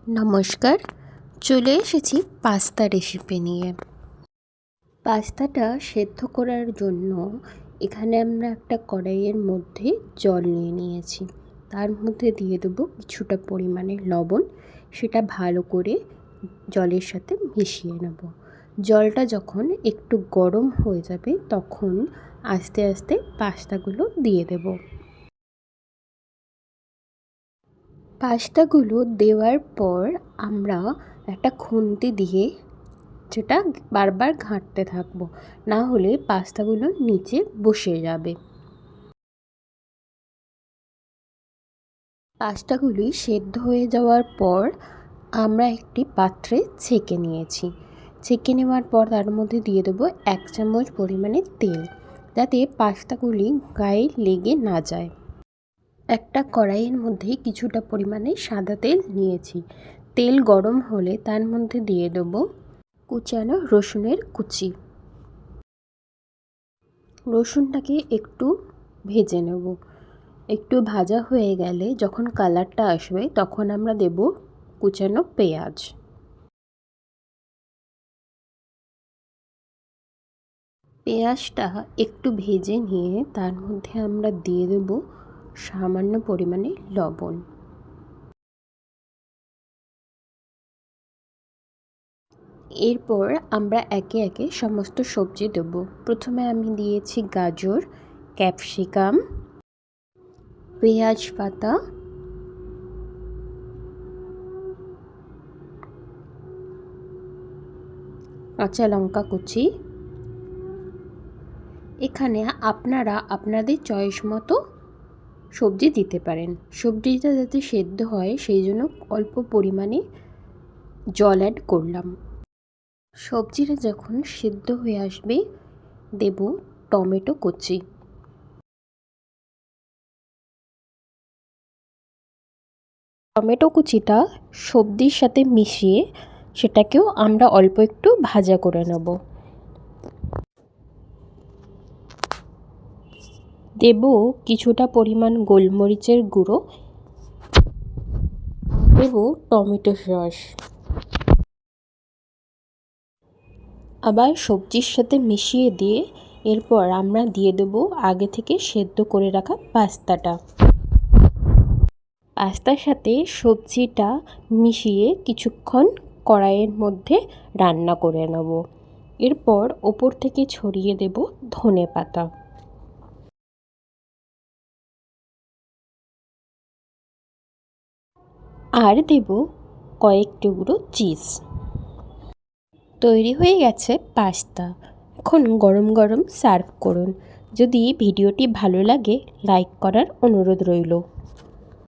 নমস্কার, চলে এসেছি পাস্তা রেসিপি নিয়ে। পাস্তাটা সেদ্ধ করার জন্য এখানে আমরা একটা কড়াইয়ের মধ্যে জল নিয়ে নিয়েছি। তার মধ্যে দিয়ে দেবো কিছুটা পরিমাণে লবণ। সেটা ভালো করে জলের সাথে মিশিয়ে নেব। জলটা যখন একটু গরম হয়ে যাবে তখন আস্তে আস্তে পাস্তাগুলো দিয়ে দেব। পাস্তাগুলো দেওয়ার পর আমরা একটা খুন্তি দিয়ে যেটা বারবার ঘাঁটতে থাকবো, না হলে পাস্তাগুলো নিচে বসে যাবে। পাস্তাগুলি সেদ্ধ হয়ে যাওয়ার পর আমরা একটি পাত্রে ছেঁকে নিয়েছি। ছেঁকে নেওয়ার পর তার মধ্যে দিয়ে দেবো 1 চামচ পরিমাণে তেল, যাতে পাস্তাগুলি গায়ে লেগে না যায়। একটা কড়াইয়ের মধ্যে কিছুটা পরিমাণে সাদা তেল নিয়েছি। তেল গরম হলে তার মধ্যে দিয়ে দেবো কুচানো রসুনের কুচি। রসুনটাকে একটু ভেজে নেব। একটু ভাজা হয়ে গেলে যখন কালারটা আসবে তখন আমরা দেব কুচানো পেঁয়াজ। পেঁয়াজটা একটু ভেজে নিয়ে তার মধ্যে আমরা দিয়ে দেব সামান্য পরিমাণে লবণ। এরপর আমরা একে একে সমস্ত সবজি দেব। প্রথমে আমি দিয়েছি গাজর, ক্যাপসিকাম, পেঁয়াজ পাতা, কাঁচা লঙ্কা কুচি। এখানে আপনারা আপনাদের চয়েস মতো সবজি দিতে পারেন। সবজিটা যাতে সেদ্ধ হয় সেই জন্য অল্প পরিমাণে জল অ্যাড করলাম। সবজিটা যখন সেদ্ধ হয়ে আসবে দেব টমেটো কুচি। টমেটো কুচিটা সবজির সাথে মিশিয়ে সেটাকেও আমরা অল্প একটু ভাজা করে নেব। দেব কিছুটা পরিমাণ গোলমরিচের গুঁড়ো, দেব টমেটো সস। আবার সবজির সাথে মিশিয়ে দিয়ে এরপর আমরা দিয়ে দেব আগে থেকে সেদ্ধ করে রাখা পাস্তাটা। পাস্তার সাথে সবজিটা মিশিয়ে কিছুক্ষণ কড়াইয়ের মধ্যে রান্না করে নেব। এরপর ওপর থেকে ছড়িয়ে দেব ধনেপাতা। আর দেব কয়েক টুকরো চিজ। তৈরি হয়ে গেছে পাস্তা। এখন গরম গরম সার্ভ করুন। যদি ভিডিওটি ভালো লাগে লাইক করার অনুরোধ রইল।